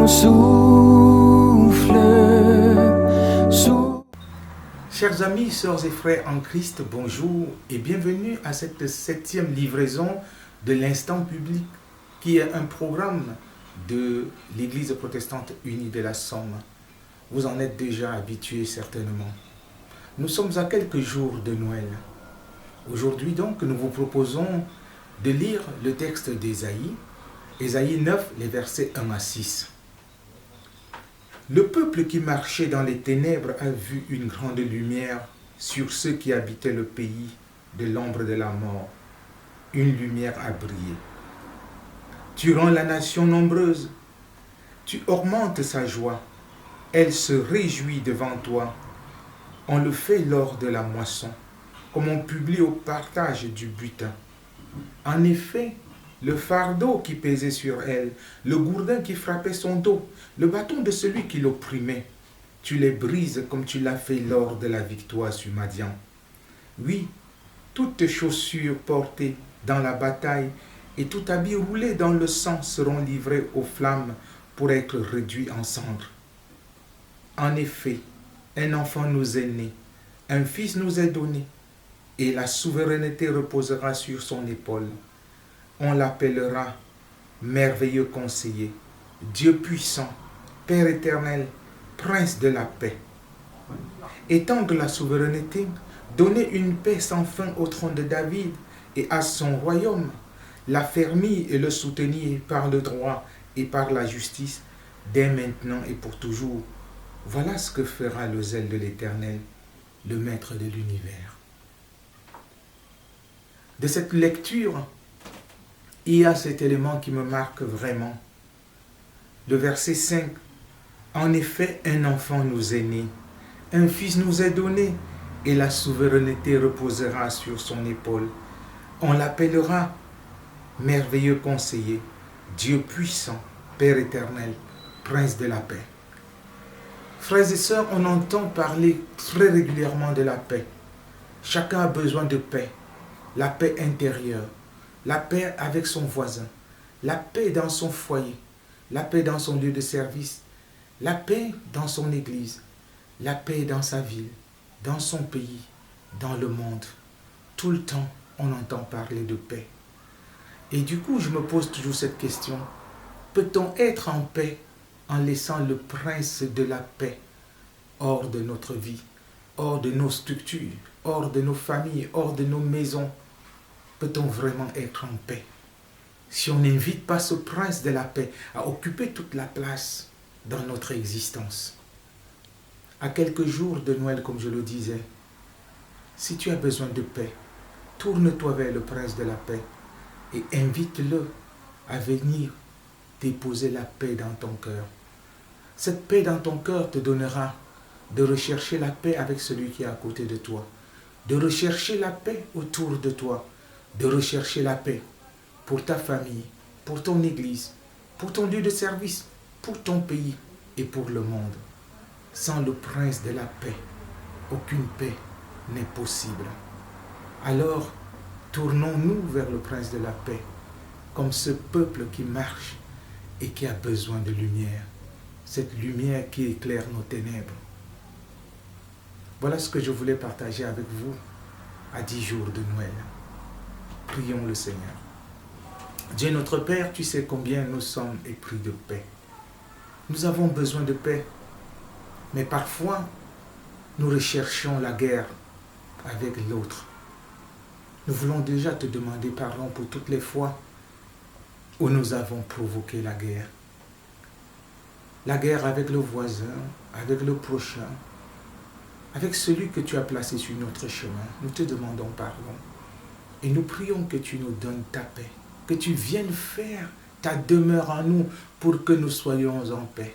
ton souffle. Chers amis, sœurs et frères en Christ, bonjour et bienvenue à cette 7e livraison de l'Instant Public qui est un programme de l'Église protestante unie de la Somme. Vous en êtes déjà habitués certainement. Nous sommes à quelques jours de Noël. Aujourd'hui donc, nous vous proposons de lire le texte d'Ésaïe, Ésaïe 9, les versets 1 à 6. Le peuple qui marchait dans les ténèbres a vu une grande lumière sur ceux qui habitaient le pays de l'ombre de la mort. Une lumière a brillé. Tu rends la nation nombreuse, tu augmentes sa joie. Elle se réjouit devant toi. On le fait lors de la moisson, comme on publie au partage du butin. En effet, le fardeau qui pesait sur elle, le gourdin qui frappait son dos, le bâton de celui qui l'opprimait, tu les brises comme tu l'as fait lors de la victoire sur Madian. Oui, toutes tes chaussures portées dans la bataille et tout habit roulé dans le sang seront livrés aux flammes pour être réduits en cendres. En effet, un enfant nous est né, un fils nous est donné, et la souveraineté reposera sur son épaule. On l'appellera merveilleux conseiller, Dieu puissant, Père éternel, Prince de la paix. Étendre la souveraineté, donner une paix sans fin au trône de David et à son royaume, l'affermir et le soutenir par le droit et par la justice, dès maintenant et pour toujours. Voilà ce que fera le zèle de l'Éternel, le Maître de l'univers. De cette lecture, il y a cet élément qui me marque vraiment. Le verset 5. En effet, un enfant nous est né, un fils nous est donné, et la souveraineté reposera sur son épaule. On l'appellera merveilleux conseiller, Dieu puissant, Père éternel, Prince de la paix. Frères et sœurs, on entend parler très régulièrement de la paix. Chacun a besoin de paix, la paix intérieure, la paix avec son voisin, la paix dans son foyer, la paix dans son lieu de service, la paix dans son église, la paix dans sa ville, dans son pays, dans le monde. Tout le temps, on entend parler de paix. Et du coup, je me pose toujours cette question. Peut-on être en paix en laissant le prince de la paix hors de notre vie, hors de nos structures, hors de nos familles, hors de nos maisons? Peut-on vraiment être en paix si on n'invite pas ce prince de la paix à occuper toute la place dans notre existence? À quelques jours de Noël, comme je le disais, si tu as besoin de paix, tourne-toi vers le prince de la paix et invite-le à venir déposer la paix dans ton cœur. Cette paix dans ton cœur te donnera de rechercher la paix avec celui qui est à côté de toi, de rechercher la paix autour de toi, de rechercher la paix pour ta famille, pour ton église, pour ton lieu de service, pour ton pays et pour le monde. Sans le prince de la paix, aucune paix n'est possible. Alors, tournons-nous vers le prince de la paix, comme ce peuple qui marche et qui a besoin de lumière, cette lumière qui éclaire nos ténèbres. Voilà ce que je voulais partager avec vous à 10 jours de Noël. Prions le Seigneur. Dieu notre Père, tu sais combien nous sommes épris de paix. Nous avons besoin de paix, mais parfois nous recherchons la guerre avec l'autre. Nous voulons déjà te demander pardon pour toutes les fois où nous avons provoqué la guerre. La guerre avec le voisin, avec le prochain, avec celui que tu as placé sur notre chemin. Nous te demandons pardon. Et nous prions que tu nous donnes ta paix, que tu viennes faire ta demeure en nous pour que nous soyons en paix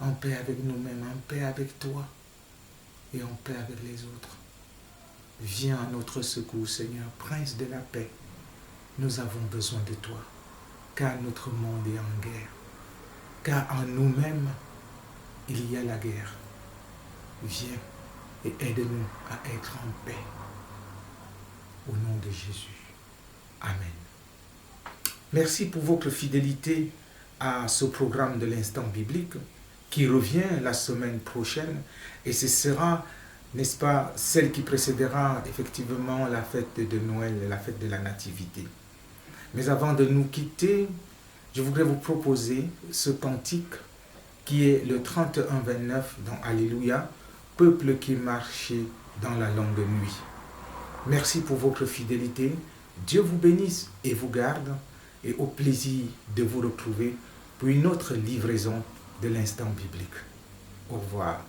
avec nous-mêmes, en paix avec toi et en paix avec les autres. Viens à notre secours, Seigneur, Prince de la paix. Nous avons besoin de toi, car notre monde est en guerre, car en nous-mêmes, il y a la guerre. Viens et aide-nous à être en paix. Au nom de Jésus. Amen. Merci pour votre fidélité à ce programme de l'instant biblique qui revient la semaine prochaine et ce sera, n'est-ce pas, celle qui précédera effectivement la fête de Noël, la fête de la Nativité. Mais avant de nous quitter, je voudrais vous proposer ce cantique qui est le 31-29 dans Alléluia, peuple qui marchait dans la longue nuit. Merci pour votre fidélité. Dieu vous bénisse et vous garde et au plaisir de vous retrouver pour une autre livraison de l'instant biblique. Au revoir.